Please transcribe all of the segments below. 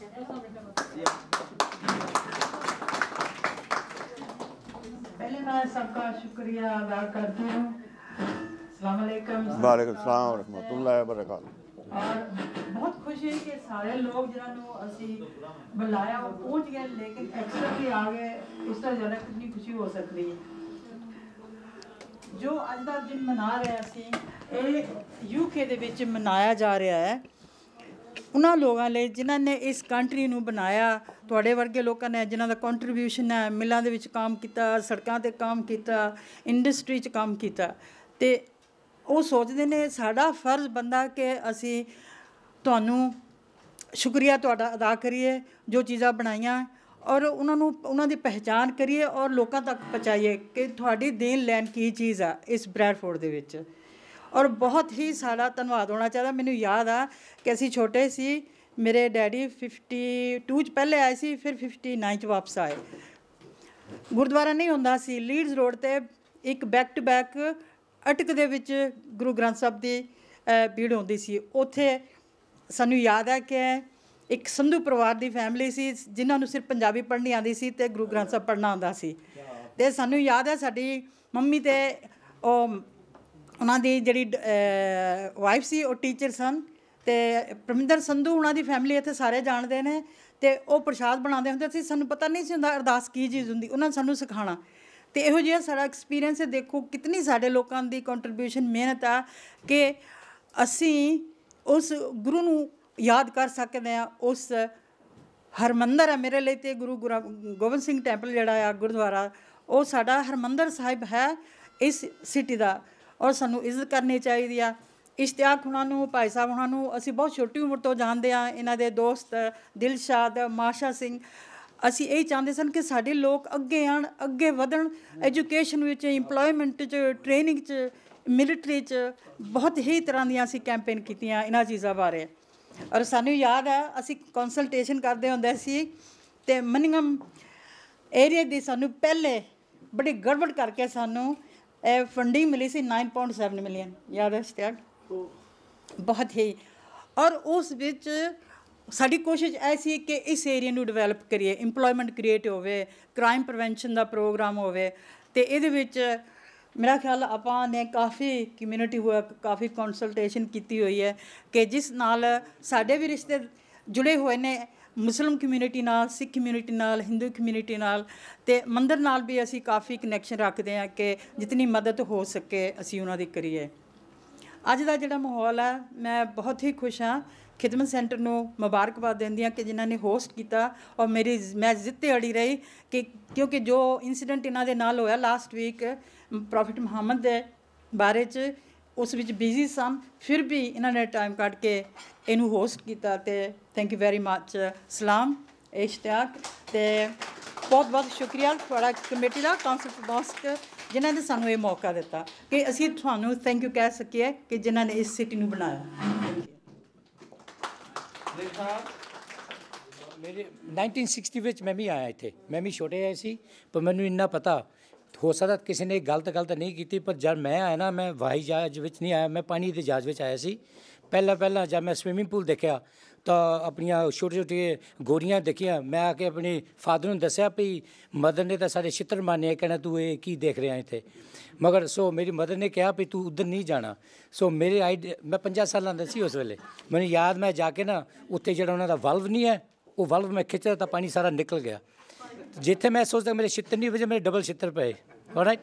पहले मैं सबका शुक्रिया अदा करती हूँ। अस्सलाम वालेकुम। वालेकुम सलाम व रहमतुल्लाहि व बरकातहू। और बहुत खुशी है कि सारे लोग जिन्होंने असी बुलाया वो पहुँच गए, लेकिन एक्स्ट्रा भी आ गए। इस तरह ज़्यादा कितनी खुशी हो सकती है। जो अज का दिन मना रहे असी यूके ਦੇ ਵਿੱਚ ਮਨਾਇਆ ਜਾ ਰਿਹਾ ਹੈ ਉਹਨਾਂ ਲੋਕਾਂ ਲਈ ਜਿਨ੍ਹਾਂ ਨੇ ਇਸ ਕੰਟਰੀ ਨੂੰ ਬਣਾਇਆ। ਤੁਹਾਡੇ ਵਰਗੇ ਲੋਕਾਂ ਨੇ ਜਿਨ੍ਹਾਂ ਦਾ ਕੰਟਰੀਬਿਊਸ਼ਨ ਹੈ, ਮਿਲਾਂ ਦੇ ਵਿੱਚ ਕੰਮ ਕੀਤਾ, ਸੜਕਾਂ 'ਤੇ ਕੰਮ ਕੀਤਾ, ਇੰਡਸਟਰੀ 'ਚ ਕੰਮ ਕੀਤਾ, ਅਤੇ ਉਹ ਸੋਚਦੇ ਨੇ ਸਾਡਾ ਫਰਜ਼ ਬਣਦਾ ਕਿ ਅਸੀਂ ਤੁਹਾਨੂੰ ਸ਼ੁਕਰੀਆ ਤੁਹਾਡਾ ਅਦਾ ਕਰੀਏ ਜੋ ਚੀਜ਼ਾਂ ਬਣਾਈਆਂ, ਔਰ ਉਹਨਾਂ ਦੀ ਪਹਿਚਾਣ ਕਰੀਏ ਔਰ ਲੋਕਾਂ ਤੱਕ ਪਹੁੰਚਾਈਏ ਕਿ ਤੁਹਾਡੀ ਦੇਣ ਲੈਣ ਕੀ ਚੀਜ਼ ਆ ਇਸ ਬਰੈਡਫੋਰਡ ਦੇ ਵਿੱਚ। ਔਰ ਬਹੁਤ ਹੀ ਸਾਡਾ ਧੰਨਵਾਦ ਹੋਣਾ ਚਾਹੀਦਾ। ਮੈਨੂੰ ਯਾਦ ਆ ਕਿ ਅਸੀਂ ਛੋਟੇ ਸੀ, ਮੇਰੇ ਡੈਡੀ 52 'ਚ ਪਹਿਲੇ ਆਏ ਸੀ, ਫਿਰ 59 'ਚ ਵਾਪਸ ਆਏ। ਗੁਰਦੁਆਰਾ ਨਹੀਂ ਹੁੰਦਾ ਸੀ, ਲੀਡਸ ਰੋਡ 'ਤੇ ਇੱਕ ਬੈਕ ਟੂ ਬੈਕ ਅਟਕ ਦੇ ਵਿੱਚ ਗੁਰੂ ਗ੍ਰੰਥ ਸਾਹਿਬ ਦੀ ਭੀੜ ਹੁੰਦੀ ਸੀ। ਉੱਥੇ ਸਾਨੂੰ ਯਾਦ ਹੈ ਕਿ ਇੱਕ ਸੰਧੂ ਪਰਿਵਾਰ ਦੀ ਫੈਮਿਲੀ ਸੀ ਜਿਨ੍ਹਾਂ ਨੂੰ ਸਿਰਫ ਪੰਜਾਬੀ ਪੜ੍ਹਨੀ ਆਉਂਦੀ ਸੀ ਅਤੇ ਗੁਰੂ ਗ੍ਰੰਥ ਸਾਹਿਬ ਪੜ੍ਹਨਾ ਆਉਂਦਾ ਸੀ। ਅਤੇ ਸਾਨੂੰ ਯਾਦ ਹੈ ਸਾਡੀ ਮੰਮੀ ਅਤੇ ਉਹਨਾਂ ਦੀ ਜਿਹੜੀ ਵਾਈਫ ਸੀ ਉਹ ਟੀਚਰ ਸਨ, ਅਤੇ ਪਰਮਿੰਦਰ ਸੰਧੂ ਉਹਨਾਂ ਦੀ ਫੈਮਿਲੀ ਇੱਥੇ ਸਾਰੇ ਜਾਣਦੇ ਨੇ, ਅਤੇ ਉਹ ਪ੍ਰਸ਼ਾਦ ਬਣਾਉਂਦੇ ਹੁੰਦੇ ਸੀ। ਸਾਨੂੰ ਪਤਾ ਨਹੀਂ ਸੀ ਹੁੰਦਾ ਅਰਦਾਸ ਕੀ ਚੀਜ਼ ਹੁੰਦੀ, ਉਹਨਾਂ ਨੇ ਸਾਨੂੰ ਸਿਖਾਉਣਾ। ਅਤੇ ਇਹੋ ਜਿਹਾ ਸਾਡਾ ਐਕਸਪੀਰੀਅੰਸ ਹੈ। ਦੇਖੋ ਕਿਤਨੀ ਸਾਡੇ ਲੋਕਾਂ ਦੀ ਕੰਟਰੀਬਿਊਸ਼ਨ ਮਿਹਨਤ ਆ ਕਿ ਅਸੀਂ ਉਸ ਗੁਰੂ ਨੂੰ ਯਾਦ ਕਰ ਸਕਦੇ ਹਾਂ। ਉਸ ਹਰਮੰਦਰ ਹੈ ਮੇਰੇ ਲਈ ਅਤੇ ਗੁਰੂ ਗੋਬਿੰਦ ਸਿੰਘ ਟੈਂਪਲ ਜਿਹੜਾ ਆ ਗੁਰਦੁਆਰਾ, ਉਹ ਸਾਡਾ ਹਰਮੰਦਰ ਸਾਹਿਬ ਹੈ ਇਸ ਸਿਟੀ ਦਾ, ਔਰ ਸਾਨੂੰ ਇੱਜ਼ਤ ਕਰਨੀ ਚਾਹੀਦੀ ਆ। ਇਸ਼ਤਿਆਕ ਹੁਣਾਂ ਨੂੰ, ਭਾਈ ਸਾਹਿਬ ਹੁਣਾਂ ਨੂੰ ਅਸੀਂ ਬਹੁਤ ਛੋਟੀ ਉਮਰ ਤੋਂ ਜਾਣਦੇ ਹਾਂ। ਇਹਨਾਂ ਦੇ ਦੋਸਤ ਦਿਲਸ਼ਾਦ, ਮਾਸ਼ਾ ਸਿੰਘ, ਅਸੀਂ ਇਹ ਚਾਹੁੰਦੇ ਸਨ ਕਿ ਸਾਡੇ ਲੋਕ ਅੱਗੇ ਆਉਣ, ਅੱਗੇ ਵਧਣ, ਐਜੂਕੇਸ਼ਨ ਵਿੱਚ, ਇੰਪਲੋਇਮੈਂਟ 'ਚ, ਟ੍ਰੇਨਿੰਗ 'ਚ, ਮਿਲਟਰੀ 'ਚ। ਬਹੁਤ ਹੀ ਤਰ੍ਹਾਂ ਦੀਆਂ ਅਸੀਂ ਕੈਂਪੇਨ ਕੀਤੀਆਂ ਇਹਨਾਂ ਚੀਜ਼ਾਂ ਬਾਰੇ। ਔਰ ਸਾਨੂੰ ਯਾਦ ਹੈ ਅਸੀਂ ਕੰਸਲਟੇਸ਼ਨ ਕਰਦੇ ਹੁੰਦੇ ਸੀ, ਅਤੇ ਮਨੀਗਮ ਏਰੀਆ ਦੀ ਸਾਨੂੰ ਪਹਿਲੇ ਬੜੀ ਗੜਬੜ ਕਰਕੇ ਸਾਨੂੰ ਫੰਡਿੰਗ ਮਿਲੀ ਸੀ 9.7 ਮਿਲੀਅਨ। ਯਾਦ ਹੈ ਇਸ਼ਤਿਆਕ? ਬਹੁਤ ਹੀ। ਔਰ ਉਸ ਵਿੱਚ ਸਾਡੀ ਕੋਸ਼ਿਸ਼ ਇਹ ਸੀ ਕਿ ਇਸ ਏਰੀਆ ਨੂੰ ਡਿਵੈਲਪ ਕਰੀਏ, ਇੰਪਲੋਇਮੈਂਟ ਕ੍ਰੀਏਟ ਹੋਵੇ, ਕ੍ਰਾਈਮ ਪ੍ਰੀਵੈਂਸ਼ਨ ਦਾ ਪ੍ਰੋਗਰਾਮ ਹੋਵੇ। ਅਤੇ ਇਹਦੇ ਵਿੱਚ ਮੇਰਾ ਖਿਆਲ ਆਪਾਂ ਨੇ ਕਾਫੀ ਕਮਿਊਨਿਟੀ ਵਰਕ, ਕਾਫੀ ਕੰਸਲਟੇਸ਼ਨ ਕੀਤੀ ਹੋਈ ਹੈ ਕਿ ਜਿਸ ਨਾਲ ਸਾਡੇ ਵੀ ਰਿਸ਼ਤੇ ਜੁੜੇ ਹੋਏ ਨੇ ਮੁਸਲਿਮ ਕਮਿਊਨਿਟੀ ਨਾਲ, ਸਿੱਖ ਕਮਿਊਨਿਟੀ ਨਾਲ, ਹਿੰਦੂ ਕਮਿਊਨਿਟੀ ਨਾਲ, ਅਤੇ ਮੰਦਰ ਨਾਲ ਵੀ ਅਸੀਂ ਕਾਫੀ ਕਨੈਕਸ਼ਨ ਰੱਖਦੇ ਹਾਂ ਕਿ ਜਿਤਨੀ ਮਦਦ ਹੋ ਸਕੇ ਅਸੀਂ ਉਹਨਾਂ ਦੀ ਕਰੀਏ। ਅੱਜ ਦਾ ਜਿਹੜਾ ਮਾਹੌਲ ਹੈ, ਮੈਂ ਬਹੁਤ ਹੀ ਖੁਸ਼ ਹਾਂ। ਖਿਦਮਤ ਸੈਂਟਰ ਨੂੰ ਮੁਬਾਰਕਬਾਦ ਦਿੰਦੀ ਹਾਂ ਕਿ ਜਿਨ੍ਹਾਂ ਨੇ ਹੋਸਟ ਕੀਤਾ, ਔਰ ਮੈਂ ਜ਼ਿੱਦ 'ਤੇ ਅੜੀ ਰਹੀ ਕਿ ਕਿਉਂਕਿ ਜੋ ਇੰਸੀਡੈਂਟ ਇਹਨਾਂ ਦੇ ਨਾਲ ਹੋਇਆ ਲਾਸਟ ਵੀਕ ਪ੍ਰੋਫਿਟ ਮੁਹੰਮਦ ਦੇ ਬਾਰੇ 'ਚ, ਉਸ ਵਿੱਚ ਬਿਜ਼ੀ ਸਨ, ਫਿਰ ਵੀ ਇਹਨਾਂ ਨੇ ਟਾਈਮ ਕੱਢ ਕੇ ਇਹਨੂੰ ਹੋਸਟ ਕੀਤਾ, ਅਤੇ ਥੈਂਕ ਯੂ ਵੈਰੀ ਮੱਚ। ਸਲਾਮ ਇਸ਼ਤਿਆਕ, ਅਤੇ ਬਹੁਤ ਬਹੁਤ ਸ਼ੁਕਰੀਆ ਤੁਹਾਡਾ committee the, council for mosque, ਜਿਨ੍ਹਾਂ ਨੇ ਸਾਨੂੰ ਇਹ ਮੌਕਾ ਦਿੱਤਾ ਕਿ ਅਸੀਂ ਤੁਹਾਨੂੰ ਥੈਂਕ ਯੂ ਕਹਿ ਸਕੀਏ ਕਿ ਜਿਨ੍ਹਾਂ ਨੇ ਇਸ ਸਿਟੀ ਨੂੰ ਬਣਾਇਆ। ਮੇਰੇ 1960 ਵਿੱਚ ਮੈਂ ਵੀ ਆਇਆ ਇੱਥੇ, ਮੈਂ ਵੀ ਛੋਟੇ ਆਏ ਸੀ, ਪਰ ਮੈਨੂੰ ਇੰਨਾ ਪਤਾ ਹੋ ਸਕਦਾ ਕਿਸੇ ਨੇ ਗਲਤ ਨਹੀਂ ਕੀਤੀ, ਪਰ ਜਦ ਮੈਂ ਆਇਆ ਨਾ, ਮੈਂ ਹਵਾਈ ਜਹਾਜ਼ ਵਿੱਚ ਨਹੀਂ ਆਇਆ, ਮੈਂ ਪਾਣੀ ਦੇ ਜਹਾਜ਼ ਵਿੱਚ ਆਇਆ ਸੀ। ਪਹਿਲਾਂ ਜਦ ਮੈਂ ਸਵਿਮਿੰਗ ਪੂਲ ਦੇਖਿਆ ਤਾਂ ਆਪਣੀਆਂ ਛੋਟੀਆਂ ਗੋਰੀਆਂ ਦੇਖੀਆਂ। ਮੈਂ ਆ ਕੇ ਆਪਣੇ ਫਾਦਰ ਨੂੰ ਦੱਸਿਆ ਵੀ ਮਦਰ ਨੇ ਤਾਂ ਸਾਡੇ ਛਿੱਤਰ ਮਾਰਨੇ, ਕਹਿਣਾ ਤੂੰ ਇਹ ਕੀ ਦੇਖ ਰਿਹਾ ਇੱਥੇ। ਮਗਰ ਮੇਰੀ ਮਦਰ ਨੇ ਕਿਹਾ ਵੀ ਤੂੰ ਉੱਧਰ ਨਹੀਂ ਜਾਣਾ। ਮੇਰੇ ਮੈਂ 50 ਸਾਲਾਂ ਦਾ ਸੀ ਉਸ ਵੇਲੇ। ਮੈਨੂੰ ਯਾਦ, ਮੈਂ ਜਾ ਕੇ ਨਾ ਉੱਥੇ ਜਿਹੜਾ ਉਹਨਾਂ ਦਾ ਵਲਵ ਨਹੀਂ ਹੈ, ਉਹ ਵਲਵ ਮੈਂ ਖਿੱਚਿਆ ਤਾਂ ਪਾਣੀ ਸਾਰਾ ਨਿਕਲ ਗਿਆ। ਜਿੱਥੇ ਮੈਂ ਸੋਚਦਾ ਮੇਰੇ ਛਿੱਤਰ ਨਹੀਂ ਵਜੇ, ਮੇਰੇ ਡਬਲ ਛਿੱਤਰ ਪਏ। ਰਾਈਟ।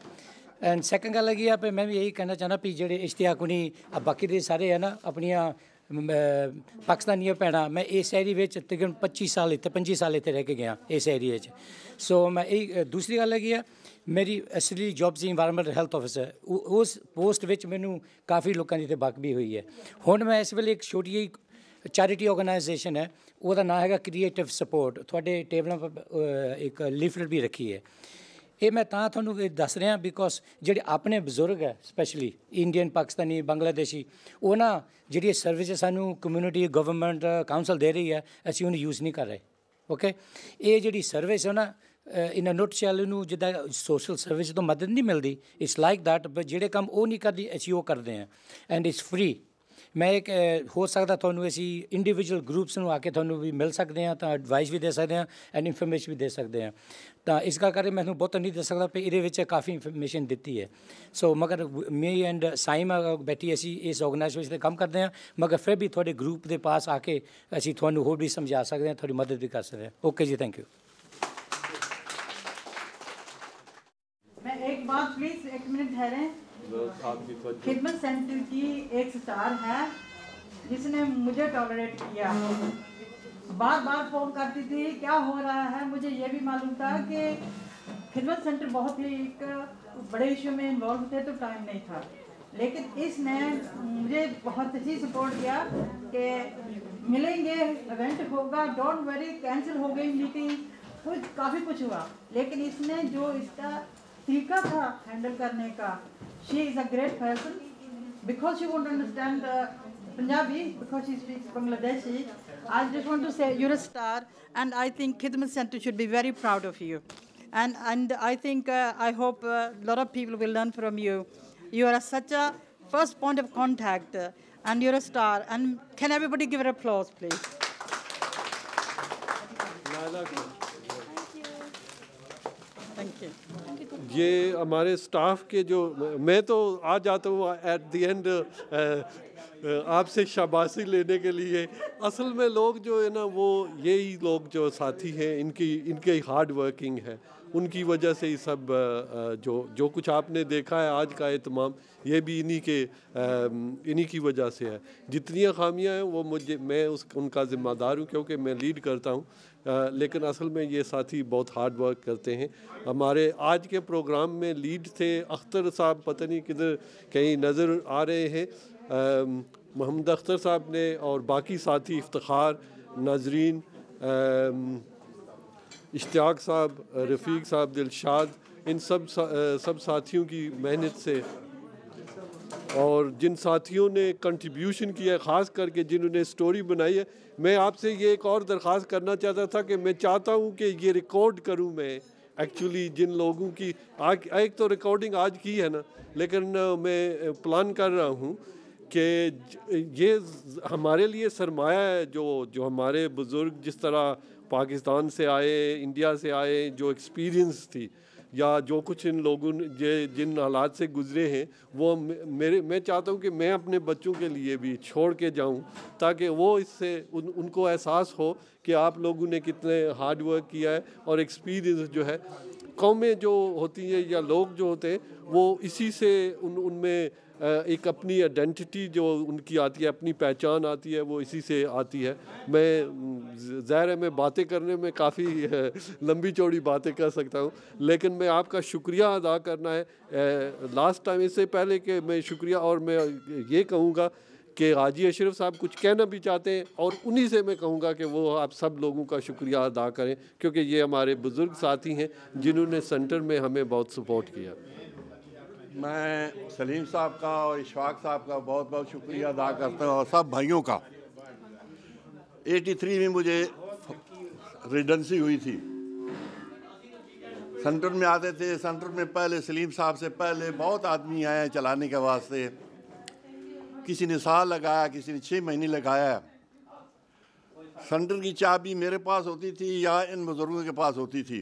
ਐਂਡ ਸੈਕਿੰਡ ਗੱਲ ਹੈਗੀ ਆ ਵੀ ਮੈਂ ਵੀ ਇਹੀ ਕਹਿਣਾ ਚਾਹੁੰਦਾ ਵੀ ਜਿਹੜੇ ਇਸ਼ਤਿਆਕ ਹੁਣੀ ਬਾਕੀ ਦੇ ਸਾਰੇ ਹੈ ਨਾ ਆਪਣੀਆਂ ਪਾਕਿਸਤਾਨੀਆਂ ਭੈਣਾਂ, ਮੈਂ ਇਸ ਏਰੀਏ ਵਿੱਚ ਤਕਰੀਬਨ 25 ਸਾਲ ਇੱਥੇ ਰਹਿ ਕੇ ਗਿਆ ਇਸ ਏਰੀਏ 'ਚ। ਮੈਂ ਇਹ ਦੂਸਰੀ ਗੱਲ ਹੈਗੀ ਆ, ਮੇਰੀ ਅਸਲੀ ਜੋਬ ਸੀ ਇਨਵਾਇਰਨਮੈਂਟਲ ਹੈਲਥ ਆਫਿਸਰ। ਉਸ ਪੋਸਟ ਵਿੱਚ ਮੈਨੂੰ ਕਾਫੀ ਲੋਕਾਂ ਦੀ ਇੱਥੇ ਬਾਕਬੀ ਹੋਈ ਹੈ। ਹੁਣ ਮੈਂ ਇਸ ਵੇਲੇ ਇੱਕ ਛੋਟੀ ਜਿਹੀ ਚੈਰਿਟੀ ਆਰਗੇਨਾਈਜੇਸ਼ਨ ਹੈ, ਉਹਦਾ ਨਾਂ ਹੈਗਾ ਕ੍ਰੀਏਟਿਵ ਸਪੋਰਟ। ਤੁਹਾਡੇ ਟੇਬਲਾਂ ਪਰ ਇੱਕ ਲੀਫਲੇਟ ਵੀ ਰੱਖੀ ਹੈ। ਇਹ ਮੈਂ ਤਾਂ ਤੁਹਾਨੂੰ ਇਹ ਦੱਸ ਰਿਹਾ ਬਿਕੋਜ਼ ਜਿਹੜੇ ਆਪਣੇ ਬਜ਼ੁਰਗ ਹੈ, ਸਪੈਸ਼ਲੀ ਇੰਡੀਅਨ, ਪਾਕਿਸਤਾਨੀ, ਬੰਗਲਾਦੇਸ਼ੀ, ਉਹ ਨਾ ਜਿਹੜੀ ਸਰਵਿਸ ਸਾਨੂੰ ਕਮਿਊਨਿਟੀ, ਗਵਰਨਮੈਂਟ, ਕਾਊਂਸਲ ਦੇ ਰਹੀ ਹੈ, ਅਸੀਂ ਉਹਨੂੰ ਯੂਜ਼ ਨਹੀਂ ਕਰ ਰਹੇ। ਓਕੇ, ਇਹ ਜਿਹੜੀ ਸਰਵਿਸ ਹੈ ਨਾ, ਇਨ ਅ ਨੁਟਸ਼ੈਲ ਨੂੰ ਜਿੱਦਾਂ ਸੋਸ਼ਲ ਸਰਵਿਸ ਤੋਂ ਮਦਦ ਨਹੀਂ ਮਿਲਦੀ, ਇਟਸ ਲਾਈਕ ਦੈਟ। ਬਟ ਜਿਹੜੇ ਕੰਮ ਉਹ ਨਹੀਂ ਕਰਦੀ, ਅਸੀਂ ਉਹ ਕਰਦੇ ਹਾਂ, ਐਂਡ ਇਟਸ ਫ੍ਰੀ। ਮੈਂ ਇੱਕ ਹੋ ਸਕਦਾ ਤੁਹਾਨੂੰ ਅਸੀਂ ਇੰਡੀਵਿਜੂਅਲ ਗਰੁੱਪਸ ਨੂੰ ਆ ਕੇ ਤੁਹਾਨੂੰ ਵੀ ਮਿਲ ਸਕਦੇ ਹਾਂ, ਤਾਂ ਐਡਵਾਈਸ ਵੀ ਦੇ ਸਕਦੇ ਹਾਂ ਐਂਡ ਇਨਫੋਰਮੇਸ਼ਨ ਵੀ ਦੇ ਸਕਦੇ ਹਾਂ। ਤਾਂ ਇਸ ਕਰਕੇ ਮੈਨੂੰ ਬਹੁਤ ਨਹੀਂ ਦੱਸ ਸਕਦਾ ਵੀ ਇਹਦੇ ਵਿੱਚ ਕਾਫੀ ਇਨਫੋਰਮੇਸ਼ਨ ਦਿੱਤੀ ਹੈ। ਸੋ ਮਗਰ ਮੀ ਐਂਡ ਸਾਈਮਾ ਬੈਠੀ ਅਸੀਂ ਇਸ ਆਰਗੇਨਾਈਜੇਸ਼ਨ 'ਤੇ ਕੰਮ ਕਰਦੇ ਹਾਂ, ਮਗਰ ਫਿਰ ਵੀ ਤੁਹਾਡੇ ਗਰੁੱਪ ਦੇ ਪਾਸ ਆ ਕੇ ਅਸੀਂ ਤੁਹਾਨੂੰ ਹੋਰ ਵੀ ਸਮਝਾ ਸਕਦੇ ਹਾਂ, ਤੁਹਾਡੀ ਮਦਦ ਵੀ ਕਰ ਸਕਦੇ ਹਾਂ। ਓਕੇ ਜੀ, ਥੈਂਕ यू। मैं एक बात प्लीज, एक मिनट ठहरे। खिदमत सेंटर की एक स्टार है जिसने मुझे टॉलरेट किया, बार बार फ़ोन करती थी क्या हो रहा है। मुझे ये भी मालूम था कि खिदमत सेंटर बहुत ही एक बड़े इशू में इन्वॉल्व थे तो टाइम नहीं था, लेकिन इसने मुझे बहुत ही सपोर्ट किया कि मिलेंगे, इवेंट होगा, डोंट वरी। कैंसिल हो गई मीटिंग, कुछ काफ़ी कुछ हुआ, लेकिन इसने जो इसका तरीका था हैंडल करने का, she is a great person because she won't understand Punjabi because she speaks Bangladeshi. I just want to say you're a star, and I think Khidmat Center should be very proud of you. And I think I hope a lot of people will learn from you. You are such a first point of contact, and you're a star. And can everybody give her applause, please? Thank you. ये हमारे staff के जो, मैं तो आ जाता हूँ at the end आपसे शाबाशी लेने के लिए। असल में लोग जो है ना, वो यही लोग जो साथी हैं, इनके हार्ड वर्किंग है, उनकी वजह से ही सब जो कुछ आपने देखा है आज का एहतमाम, ये भी इन्हीं की वजह से है। जितनी खामियां हैं वो मैं उनका ज़िम्मेदार हूँ क्योंकि मैं लीड करता हूँ, लेकिन असल में ये साथी बहुत हार्ड वर्क करते हैं। हमारे आज के प्रोग्राम में लीड थे अख्तर साहब, पता नहीं किधर कहीं नज़र आ रहे हैं, मोहम्मद अख्तर साहब ने, और बाकी साथी इफ्तिखार, नाजरीन, इश्तियाक साहब, रफ़ीक साहब, दिलशाद, इन सब साथियों की मेहनत से, और जिन साथियों ने कंट्रीब्यूशन किया है, ख़ास करके जिन्होंने स्टोरी बनाई है। मैं आपसे ये एक और दरख्वास्त करना चाहता था कि मैं चाहता हूँ कि ये रिकॉर्ड करूँ मैं एक्चुअली जिन लोगों की एक तो रिकॉर्डिंग आज की है ना, लेकिन मैं प्लान कर रहा हूँ कि ये हमारे लिए सरमाया है, जो हमारे बुज़ुर्ग जिस तरह पाकिस्तान से आए, इंडिया से आए, जो एक्सपीरियंस थी या जो कुछ इन लोगों ने जिन हालात से गुज़रे हैं, वो मैं चाहता हूँ कि मैं अपने बच्चों के लिए भी छोड़ के जाऊँ, ताकि वो इससे उनको एहसास हो कि आप लोगों ने कितने हार्ड वर्क किया है। और एक्सपीरियंस जो है, कौमें जो होती हैं या लोग जो होते हैं, वो इसी से उनमें एक अपनी आइडेंटिटी जो उनकी आती है, अपनी पहचान आती है, वो इसी से आती है। मैं ज़ाहिर है मैं बातें करने में काफ़ी लंबी चौड़ी बातें कर सकता हूँ, लेकिन मैं आपका शुक्रिया अदा करना है लास्ट टाइम, इससे पहले कि मैं शुक्रिया, और मैं ये कहूँगा कि हाजी अशरफ साहब कुछ कहना भी चाहते हैं, और उन्हीं से मैं कहूँगा कि वो आप सब लोगों का शुक्रिया अदा करें, क्योंकि ये हमारे बुज़ुर्ग साथी हैं जिन्होंने सेंटर में हमें बहुत सपोर्ट किया। मैं सलीम साहब का और इशफाक साहब का बहुत बहुत शुक्रिया अदा करता हूँ, और सब भाइयों का। 83 में मुझे रेजिडेंसी हुई थी, सेंटर में आते थे। सेंटर में पहले सलीम साहब से पहले बहुत आदमी आए हैं चलाने के वास्ते, किसी ने साल लगाया, किसी ने 6 महीने लगाया। सेंटर की चाबी मेरे पास होती थी या इन बुज़ुर्गों के पास होती थी।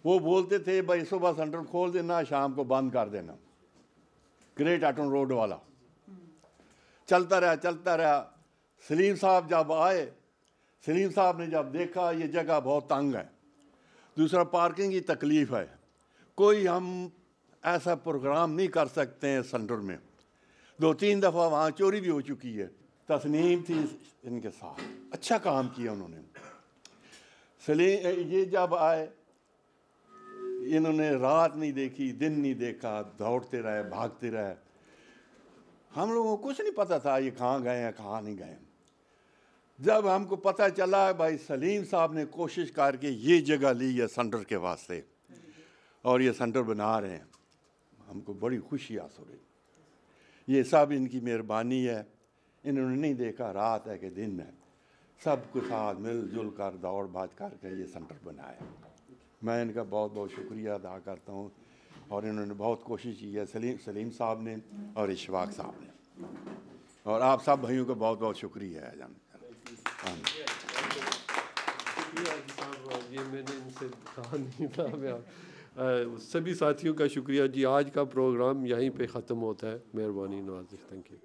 वो बोलते थे भाई सुबह सेंटर खोल देना, शाम को बंद कर देना। ग्रेट आटन रोड वाला चलता रहा। सलीम साहब जब आए, सलीम साहब ने जब देखा ये जगह बहुत तंग है, दूसरा पार्किंग की तकलीफ़ है, कोई हम ऐसा प्रोग्राम नहीं कर सकते हैं सेंटर में। 2-3 दफ़ा वहाँ चोरी भी हो चुकी है। तस्नीम थी इनके साथ, अच्छा काम किया उन्होंने। सलीम ये जब आए, इन्होंने रात नहीं देखी, दिन नहीं देखा, दौड़ते रहे, भागते रहे। हम लोगों को कुछ नहीं पता था ये कहाँ गए हैं, कहाँ नहीं गए। जब हमको पता चला भाई सलीम साहब ने कोशिश करके ये जगह ली है सेंटर के वास्ते और ये सेंटर बना रहे हैं, हमको बड़ी खुशी हासिल हुई। ये सब इनकी मेहरबानी है। इन्होंने नहीं देखा रात है कि दिन है, सबके साथ मिलजुल कर दौड़ भाग करके ये सेंटर बनाया। मैं इनका बहुत बहुत शुक्रिया अदा करता हूँ, और इन्होंने बहुत कोशिश की है, सलीम साहब ने और इशफाक साहब ने। और आप सब भाइयों का बहुत बहुत शुक्रिया है जान। ये मैंने इनसे कहा नहीं था। मैं सभी साथियों का शुक्रिया जी। आज का प्रोग्राम यहीं पे ख़त्म होता है। मेहरबानी नवाज़िश, थैंक यू।